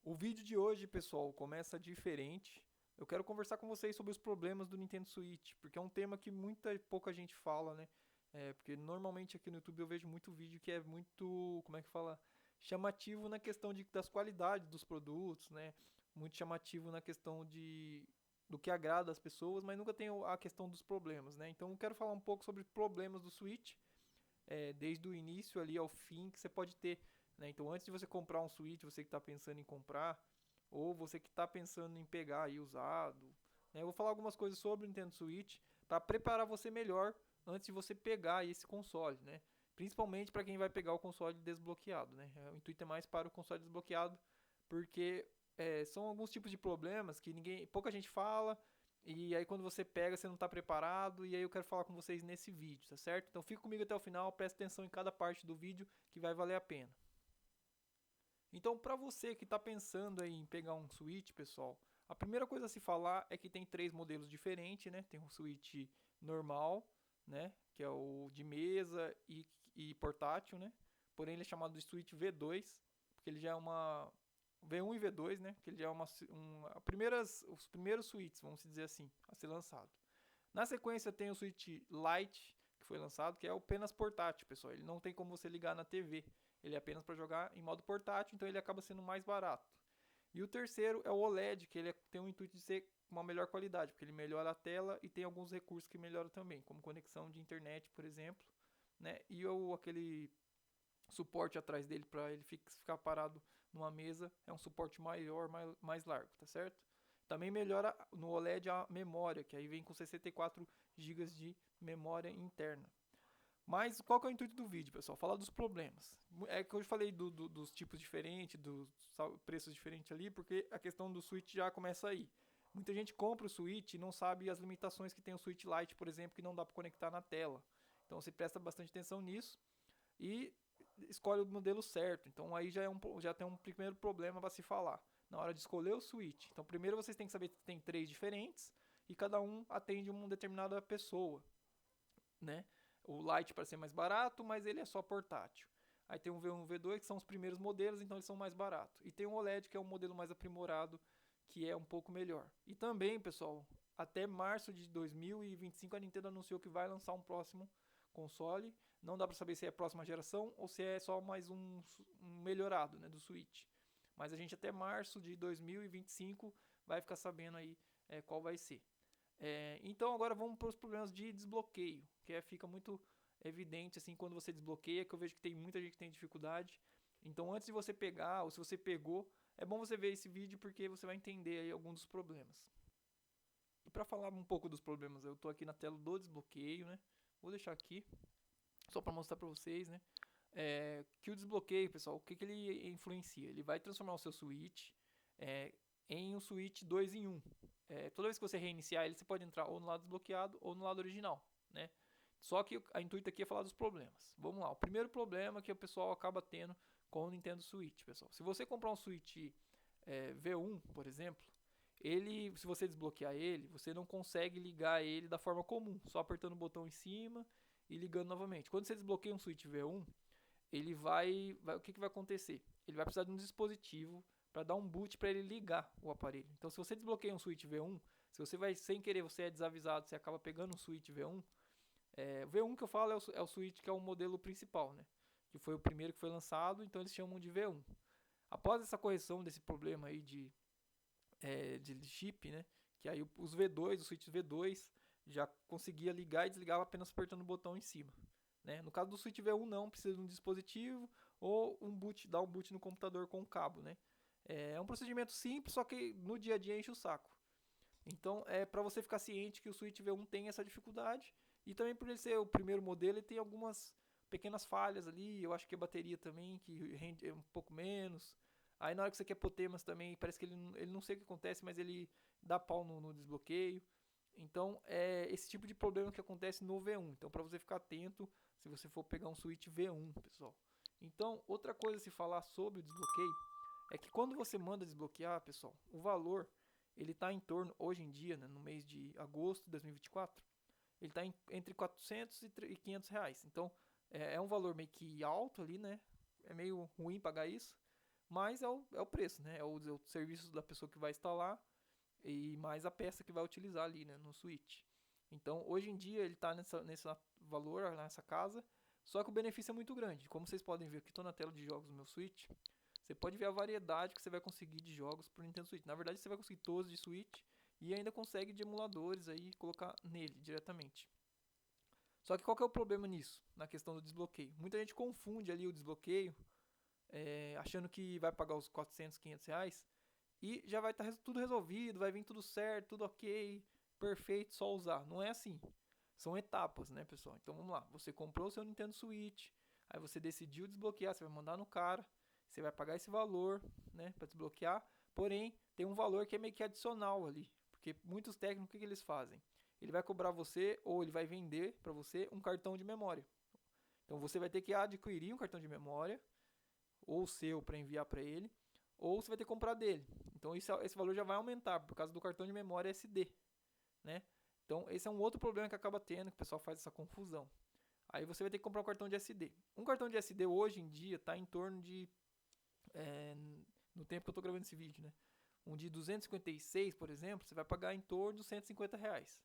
O vídeo de hoje, pessoal, começa diferente. Eu quero conversar com vocês sobre os problemas do Nintendo Switch, porque é um tema que pouca gente fala, né? Porque normalmente aqui no YouTube eu vejo muito vídeo que é muito, como é que fala? Chamativo na questão das qualidades dos produtos, né? Muito chamativo na questão do que agrada as pessoas, mas nunca tem a questão dos problemas, né? Então eu quero falar um pouco sobre problemas do Switch, desde o início ali ao fim que você pode ter. Né? Então, antes de você comprar um Switch, você que está pensando em comprar, ou você que está pensando em pegar aí usado, né? Eu vou falar algumas coisas sobre o Nintendo Switch para preparar você melhor antes de você pegar esse console, né? Principalmente para quem vai pegar o console desbloqueado, né? O intuito é mais para o console desbloqueado, porque são alguns tipos de problemas que pouca gente fala, e aí quando você pega, você não está preparado, e aí eu quero falar com vocês nesse vídeo, tá certo? Então fica comigo até o final, presta atenção em cada parte do vídeo que vai valer a pena. Então, para você que está pensando aí em pegar um Switch, pessoal, a primeira coisa a se falar é que tem três modelos diferentes, né? Tem um Switch normal, né? Que é o de mesa e portátil, né? Porém, ele é chamado de Switch V2, porque ele já é uma V1 e V2, né? Que ele já é os primeiros Switches, vamos dizer assim, a ser lançado. Na sequência tem o Switch Lite, que foi lançado, que é apenas portátil, pessoal. Ele não tem como você ligar na TV. Ele é apenas para jogar em modo portátil, então ele acaba sendo mais barato. E o terceiro é o OLED, que tem o intuito de ser uma melhor qualidade, porque ele melhora a tela e tem alguns recursos que melhoram também, como conexão de internet, por exemplo, né? E aquele suporte atrás dele para ele ficar parado numa mesa é um suporte maior, mais largo, tá certo? Também melhora no OLED a memória, que aí vem com 64 GB de memória interna. Mas qual que é o intuito do vídeo, pessoal? Falar dos problemas. É que eu falei dos tipos diferentes, dos preços diferentes ali, porque a questão do Switch já começa aí. Muita gente compra o Switch e não sabe as limitações que tem o Switch Lite, por exemplo, que não dá para conectar na tela. Então você presta bastante atenção nisso e escolhe o modelo certo. Então aí já tem um primeiro problema para se falar na hora de escolher o Switch. Então primeiro vocês têm que saber que tem três diferentes e cada um atende uma determinada pessoa, né? O Lite para ser mais barato, mas ele é só portátil. Aí tem o V1 e o V2 que são os primeiros modelos, então eles são mais baratos. E tem o OLED que é um modelo mais aprimorado, que é um pouco melhor. E também, pessoal, até março de 2025 a Nintendo anunciou que vai lançar um próximo console. Não dá para saber se é a próxima geração ou se é só mais um melhorado, né, do Switch. Mas a gente até março de 2025 vai ficar sabendo aí qual vai ser. Então agora vamos para os problemas de desbloqueio, que fica muito evidente assim quando você desbloqueia, que eu vejo que tem muita gente que tem dificuldade. Então antes de você pegar, ou se você pegou, é bom você ver esse vídeo porque você vai entender aí alguns dos problemas. E para falar um pouco dos problemas, eu estou aqui na tela do desbloqueio, né? Vou deixar aqui só para mostrar para vocês, né? Que o desbloqueio, pessoal, o que ele influencia? Ele vai transformar o seu Switch é, em um Switch 2 em 1. Toda vez que você reiniciar ele, você pode entrar ou no lado desbloqueado ou no lado original, né? Só que a intuito aqui é falar dos problemas. Vamos lá. O primeiro problema que o pessoal acaba tendo com o Nintendo Switch, pessoal. Se você comprar um Switch V1, por exemplo, se você desbloquear ele, você não consegue ligar ele da forma comum, só apertando o botão em cima e ligando novamente. Quando você desbloqueia um Switch V1, o que vai acontecer? Ele vai precisar de um dispositivo para dar um boot para ele ligar o aparelho. Então, se você desbloqueia um Switch V1, se você vai sem querer, você é desavisado, você acaba pegando um Switch V1. O V1 que eu falo é o Switch que é o modelo principal, né? Que foi o primeiro que foi lançado, então eles chamam de V1. Após essa correção desse problema aí de chip, né? Que aí os V2, os Switch V2 já conseguia ligar e desligava apenas apertando o botão em cima. Né? No caso do Switch V1 não, precisa de um dispositivo ou dar um boot no computador com um cabo. Né? É um procedimento simples, só que no dia a dia enche o saco. Então é para você ficar ciente que o Switch V1 tem essa dificuldade e também por ele ser o primeiro modelo, ele tem algumas pequenas falhas ali. Eu acho que a bateria também, que rende um pouco menos. Aí na hora que você quer pôr temas também, parece que ele não sei o que acontece, mas ele dá pau no desbloqueio. Então é esse tipo de problema que acontece no V1. Então para você ficar atento se você for pegar um Switch V1, pessoal. Então outra coisa a se falar sobre o desbloqueio é que quando você manda desbloquear, pessoal, o valor ele está em torno, hoje em dia, né, no mês de agosto de 2024, ele está entre 400 e 500 reais. Então, é um valor meio que alto ali, né? É meio ruim pagar isso. mais é o preço, né? É o serviço da pessoa que vai instalar e mais a peça que vai utilizar ali, né, no Switch. Então, hoje em dia ele está nesse valor, nessa casa, só que o benefício é muito grande. Como vocês podem ver aqui, estou na tela de jogos do meu Switch. Você pode ver a variedade que você vai conseguir de jogos para o Nintendo Switch. Na verdade, você vai conseguir todos de Switch e ainda consegue de emuladores aí colocar nele diretamente. Só que qual que é o problema nisso, na questão do desbloqueio? Muita gente confunde ali o desbloqueio, achando que vai pagar os 400, 500 reais e já vai estar tudo resolvido, vai vir tudo certo, tudo ok, perfeito, só usar. Não é assim. São etapas, né, pessoal? Então vamos lá. Você comprou o seu Nintendo Switch, aí você decidiu desbloquear, você vai mandar no cara, você vai pagar esse valor, né, para desbloquear. Porém, tem um valor que é meio que adicional ali, porque muitos técnicos o que eles fazem? Ele vai cobrar você ou ele vai vender para você um cartão de memória. Então você vai ter que adquirir um cartão de memória ou seu para enviar para ele, ou você vai ter que comprar dele. Então esse valor já vai aumentar por causa do cartão de memória SD, né? Então esse é um outro problema que acaba tendo, que o pessoal faz essa confusão. Aí você vai ter que comprar um cartão de SD. Um cartão de SD hoje em dia está em torno de, no tempo que eu estou gravando esse vídeo, né? Um de 256, por exemplo, você vai pagar em torno de 150 reais.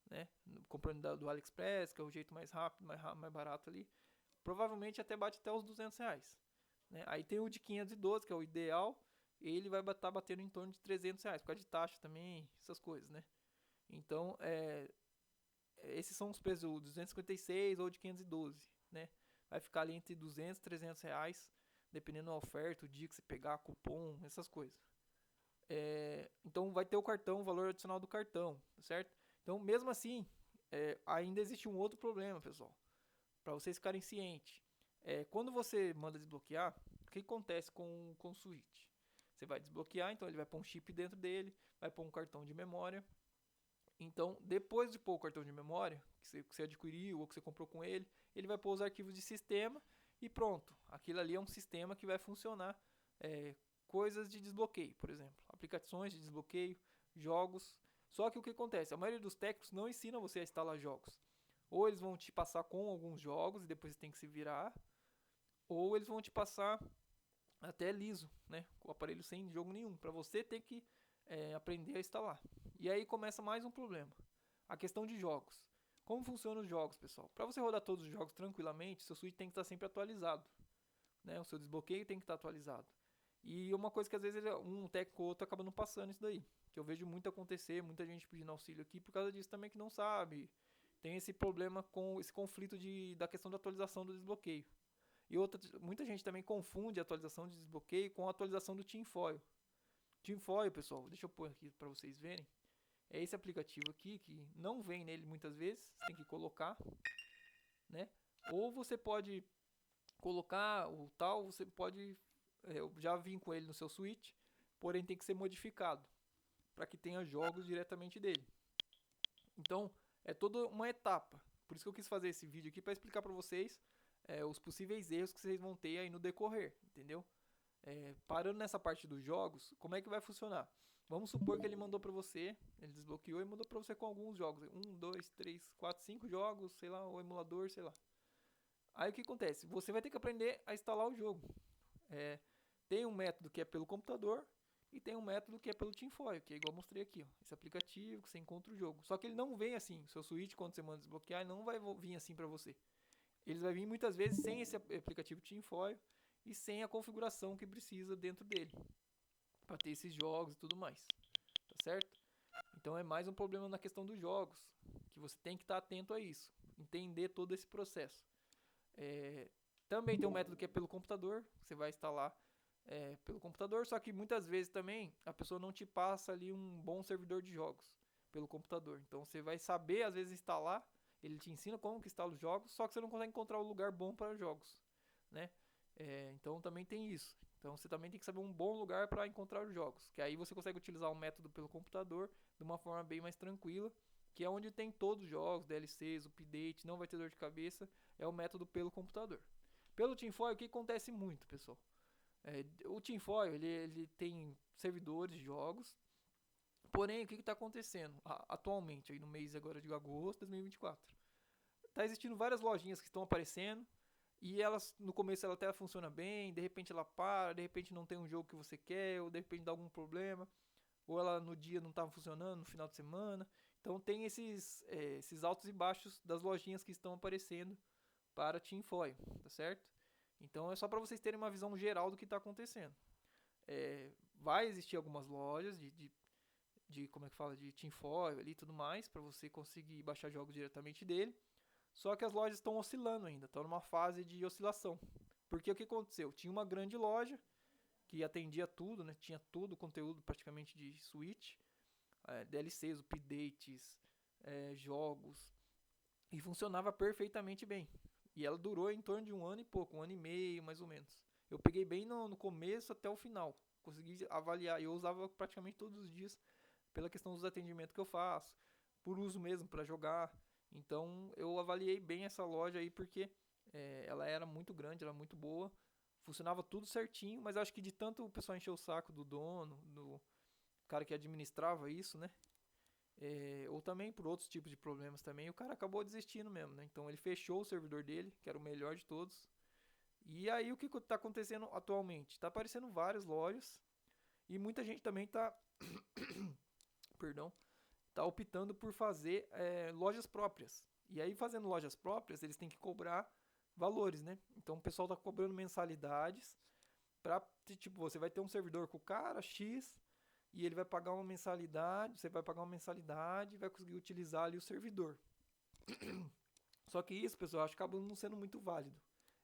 Né? Comprando do AliExpress, que é o jeito mais rápido, mais barato ali. Provavelmente até bate até os 200 reais. Né? Aí tem o de 512, que é o ideal. Ele vai estar batendo em torno de 300 reais, por causa de taxa também, essas coisas, né? Então, esses são os preços, o 256 ou de 512, né? Vai ficar ali entre 200 e 300 reais, dependendo da oferta, o dia que você pegar, cupom, essas coisas. Então vai ter o cartão, o valor adicional do cartão, certo? Então, mesmo assim, ainda existe um outro problema, pessoal, para vocês ficarem cientes. Quando você manda desbloquear, o que acontece com o Switch? Você vai desbloquear, então ele vai pôr um chip dentro dele, vai pôr um cartão de memória. Então, depois de pôr o cartão de memória, que você adquiriu ou que você comprou com ele, ele vai pôr os arquivos de sistema e pronto. Aquilo ali é um sistema que vai funcionar. Coisas de desbloqueio, por exemplo, aplicações de desbloqueio, jogos. Só que o que acontece? A maioria dos técnicos não ensina você a instalar jogos. Ou eles vão te passar com alguns jogos e depois você tem que se virar, ou eles vão te passar até liso, né, com o aparelho sem jogo nenhum, para você ter que aprender a instalar. E aí começa mais um problema, a questão de jogos. Como funcionam os jogos, pessoal? Para você rodar todos os jogos tranquilamente, seu Switch tem que estar sempre atualizado, né? O seu desbloqueio tem que estar atualizado. E uma coisa que às vezes um técnico ou outro acaba não passando isso daí. Que eu vejo muito acontecer, muita gente pedindo auxílio aqui por causa disso também que não sabe. Tem esse problema com esse conflito da questão da atualização do desbloqueio. E muita gente também confunde a atualização de desbloqueio com a atualização do Tinfoil. Tinfoil, pessoal, deixa eu pôr aqui para vocês verem. É esse aplicativo aqui que não vem nele muitas vezes, você tem que colocar, né? Ou você pode colocar o tal, você pode eu já vim com ele no seu Switch, porém tem que ser modificado para que tenha jogos diretamente dele. Então é toda uma etapa. Por isso que eu quis fazer esse vídeo aqui para explicar para vocês os possíveis erros que vocês vão ter aí no decorrer, entendeu? Parando nessa parte dos jogos, como é que vai funcionar? Vamos supor que ele mandou para você, ele desbloqueou e mandou para você com alguns jogos, 1, 2, 3, 4, 5 jogos, sei lá, o emulador, sei lá. Aí o que acontece? Você vai ter que aprender a instalar o jogo. Tem um método que é pelo computador e tem um método que é pelo Tinfoil, que é igual eu mostrei aqui, ó. Esse aplicativo que você encontra o jogo. Só que ele não vem assim. O seu Switch, quando você manda desbloquear, ele não vai vir assim para você. Ele vai vir muitas vezes sem esse aplicativo Tinfoil e sem a configuração que precisa dentro dele para ter esses jogos e tudo mais. Tá certo? Então é mais um problema na questão dos jogos, que você tem que estar atento a isso, entender todo esse processo. Também tem um método que é pelo computador, você vai instalar pelo computador, só que muitas vezes também a pessoa não te passa ali um bom servidor de jogos pelo computador. Então você vai saber às vezes instalar, ele te ensina como que instala os jogos, só que você não consegue encontrar um lugar bom para jogos, né? Então também tem isso. Então você também tem que saber um bom lugar para encontrar os jogos, que aí você consegue utilizar o método pelo computador de uma forma bem mais tranquila, que é onde tem todos os jogos, DLCs, update, não vai ter dor de cabeça, é o método pelo computador. Pelo Tinfoil, o que acontece muito, pessoal? O Tinfoil, ele tem servidores de jogos, porém, o que está acontecendo atualmente, aí no mês agora de agosto de 2024? Está existindo várias lojinhas que estão aparecendo, E no começo ela até funciona bem, de repente ela para, de repente não tem um jogo que você quer, ou de repente dá algum problema, ou ela no dia não estava funcionando, no final de semana. Então tem esses altos e baixos das lojinhas que estão aparecendo para tinfoil, tá certo? Então é só para vocês terem uma visão geral do que está acontecendo. Vai existir algumas lojas de como é que fala, de tinfoil ali e tudo mais, para você conseguir baixar jogos diretamente dele. Só que as lojas estão oscilando ainda, estão numa fase de oscilação. Porque o que aconteceu? Tinha uma grande loja que atendia tudo, né? Tinha todo o conteúdo praticamente de Switch, DLCs, updates, jogos, e funcionava perfeitamente bem. E ela durou em torno de um ano e pouco, um ano e meio mais ou menos. Eu peguei bem no começo até o final, consegui avaliar, eu usava praticamente todos os dias pela questão dos atendimentos que eu faço, por uso mesmo para jogar. Então eu avaliei bem essa loja aí porque ela era muito grande, ela era muito boa, funcionava tudo certinho, mas acho que de tanto o pessoal encher o saco do dono, do cara que administrava isso, né? Ou também por outros tipos de problemas também, o cara acabou desistindo mesmo, né? Então ele fechou o servidor dele, que era o melhor de todos. E aí o que está acontecendo atualmente? Está aparecendo várias lojas e muita gente também está perdão, tá optando por fazer lojas próprias. E aí, fazendo lojas próprias, eles têm que cobrar valores, né? Então, o pessoal tá cobrando mensalidades para, tipo, você vai ter um servidor com o cara X e ele vai pagar uma mensalidade, você vai pagar uma mensalidade e vai conseguir utilizar ali o servidor. Só que isso, pessoal, acho que acaba não sendo muito válido.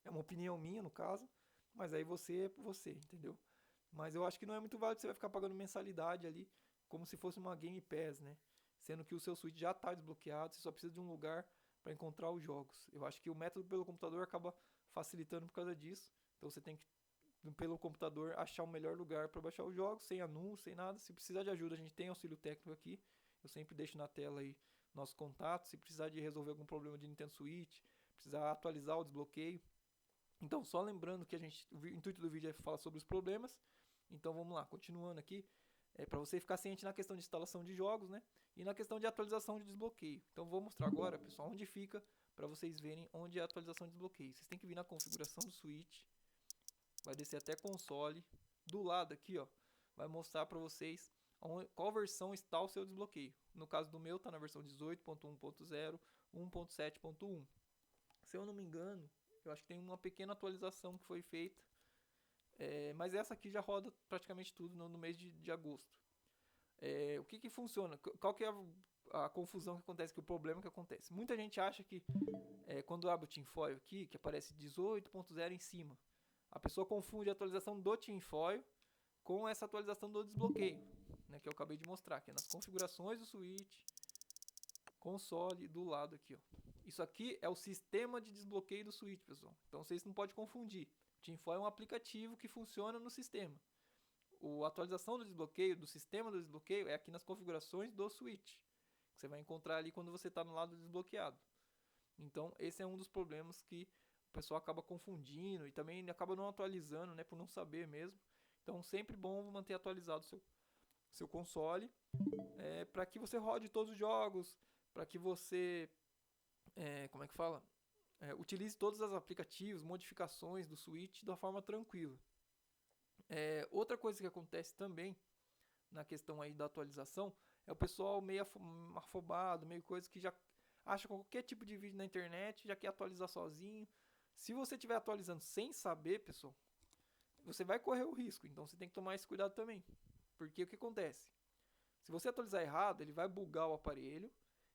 É uma opinião minha, no caso, mas aí você é por você, entendeu? Mas eu acho que não é muito válido você vai ficar pagando mensalidade ali, como se fosse uma Game Pass, né? Sendo que o seu Switch já está desbloqueado, você só precisa de um lugar para encontrar os jogos. Eu acho que o método pelo computador acaba facilitando por causa disso. Então você tem que, pelo computador, achar o melhor lugar para baixar os jogos, sem anúncio, sem nada. Se precisar de ajuda, a gente tem auxílio técnico aqui. Eu sempre deixo na tela aí nosso contato. Se precisar de resolver algum problema de Nintendo Switch, precisar atualizar o desbloqueio. Então, só lembrando que o intuito do vídeo é falar sobre os problemas. Então vamos lá, continuando aqui. Para você ficar ciente na questão de instalação de jogos, né? E na questão de atualização de desbloqueio. Então vou mostrar agora, pessoal, onde fica para vocês verem onde é a atualização de desbloqueio. Vocês têm que vir na configuração do Switch, vai descer até console. Do lado aqui, ó, vai mostrar para vocês qual versão está o seu desbloqueio. No caso do meu, está na versão 18.1.0, 1.7.1. Se eu não me engano, eu acho que tem uma pequena atualização que foi feita. Mas essa aqui já roda praticamente tudo no mês de agosto. O que funciona? Qual que é a confusão que acontece, que o problema que acontece? Muita gente acha que quando abre o tinfoil aqui, que aparece 18.0 em cima, a pessoa confunde a atualização do tinfoil com essa atualização do desbloqueio, né, que eu acabei de mostrar, que é nas configurações do Switch, console, do lado aqui, ó. Isso aqui é o sistema de desbloqueio do Switch, pessoal. Então vocês não podem confundir. O tinfoil é um aplicativo que funciona no sistema. A atualização do desbloqueio, do sistema do desbloqueio, é aqui nas configurações do Switch. Que você vai encontrar ali quando você está no lado desbloqueado. Então, esse é um dos problemas que o pessoal acaba confundindo e também acaba não atualizando, né, por não saber mesmo. Então, sempre bom manter atualizado seu console, para que você rode todos os jogos, para que você, como é que fala? Utilize todos os aplicativos, modificações do Switch de uma forma tranquila. Outra coisa que acontece também na questão aí da atualização é o pessoal meio afobado, meio coisa que já acha qualquer tipo de vídeo na internet, já quer atualizar sozinho. Se você estiver atualizando sem saber, pessoal, você vai correr o risco. Então você tem que tomar esse cuidado também. Porque o que acontece? Se você atualizar errado, ele vai bugar o aparelho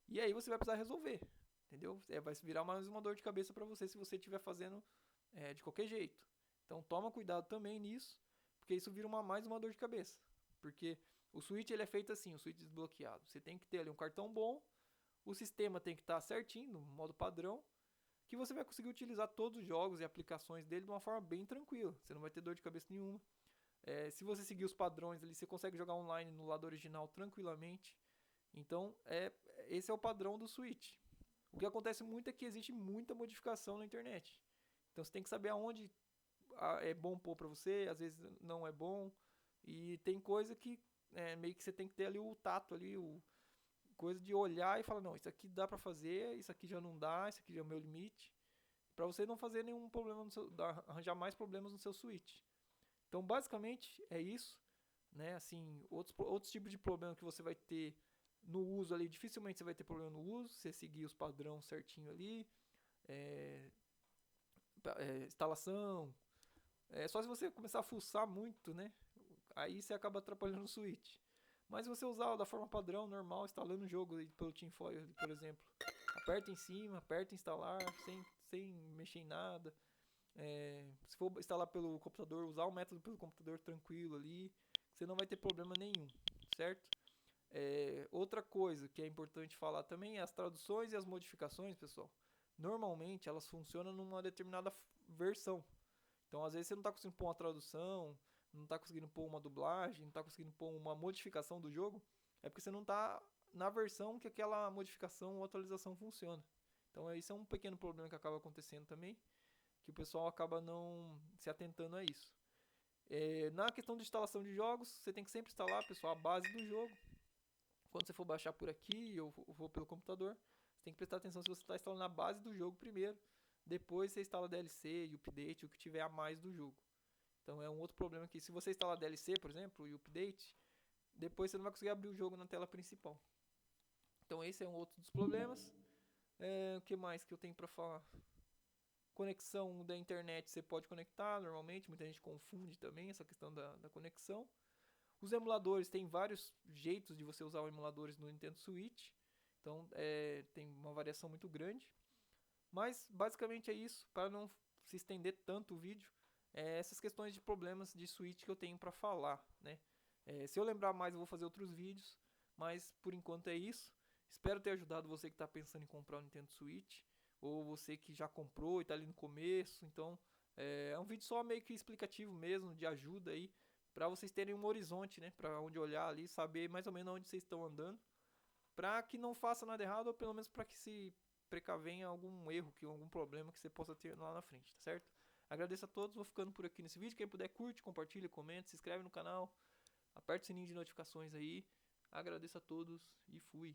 e aí você vai precisar resolver. Entendeu? Vai virar mais uma dor de cabeça para você se você estiver fazendo de qualquer jeito. Então toma cuidado também nisso, porque isso vira mais uma dor de cabeça. Porque o Switch ele é feito assim, o Switch desbloqueado. Você tem que ter ali um cartão bom, o sistema tem que estar certinho, no modo padrão, que você vai conseguir utilizar todos os jogos e aplicações dele de uma forma bem tranquila. Você não vai ter dor de cabeça nenhuma. Se você seguir os padrões ali, você consegue jogar online no lado original tranquilamente. Então, esse é o padrão do Switch. O que acontece muito é que existe muita modificação na internet. Então você tem que saber aonde é bom pôr pra você, às vezes não é bom. E tem coisa que meio que você tem que ter ali o tato ali, coisa de olhar e falar, não, isso aqui dá pra fazer, isso aqui já não dá, isso aqui já é o meu limite. para você não fazer nenhum problema arranjar mais problemas no seu Switch. Então, basicamente é isso, né? Assim, outros tipos de problema que você vai ter no uso ali, dificilmente você vai ter problema no uso, você seguir os padrões certinho ali, é, instalação, só se você começar a fuçar muito, né? Aí você acaba atrapalhando o Switch. Mas se você usar da forma padrão, normal, instalando o jogo pelo TeamFoil, por exemplo, aperta em cima, aperta em instalar, sem mexer em nada. Se for instalar pelo computador, usar o método pelo computador tranquilo ali, você não vai ter problema nenhum, certo? Outra coisa que é importante falar também é as traduções e as modificações, pessoal. Normalmente elas funcionam numa determinada versão. Então, às vezes você não está conseguindo pôr uma tradução, não está conseguindo pôr uma dublagem, não está conseguindo pôr uma modificação do jogo, é porque você não está na versão que aquela modificação ou atualização funciona. Então, isso é um pequeno problema que acaba acontecendo também, que o pessoal acaba não se atentando a isso. Na questão de instalação de jogos, você tem que sempre instalar, pessoal, a base do jogo. Quando você for baixar por aqui ou for pelo computador, você tem que prestar atenção se você está instalando a base do jogo primeiro. Depois você instala DLC e update, o que tiver a mais do jogo. Então é um outro problema que se você instalar DLC, por exemplo, e update, depois você não vai conseguir abrir o jogo na tela principal. Então esse é um outro dos problemas. O que mais que eu tenho para falar? Conexão da internet você pode conectar normalmente, muita gente confunde também essa questão da conexão. Os emuladores, tem vários jeitos de você usar os emuladores no Nintendo Switch. Então tem uma variação muito grande. Mas basicamente é isso, para não se estender tanto o vídeo, essas questões de problemas de Switch que eu tenho para falar, né? Se eu lembrar mais eu vou fazer outros vídeos, mas por enquanto é isso. Espero ter ajudado você que está pensando em comprar o Nintendo Switch, ou você que já comprou e está ali no começo. Então é um vídeo só meio que explicativo mesmo, de ajuda aí, para vocês terem um horizonte, né? Para onde olhar ali, saber mais ou menos onde vocês estão andando, para que não faça nada errado, ou pelo menos para que se precavenha algum erro, algum problema que você possa ter lá na frente, tá certo? Agradeço a todos, vou ficando por aqui nesse vídeo. Quem puder, curte, compartilha, comenta, se inscreve no canal, aperta o sininho de notificações aí. Agradeço a todos e fui!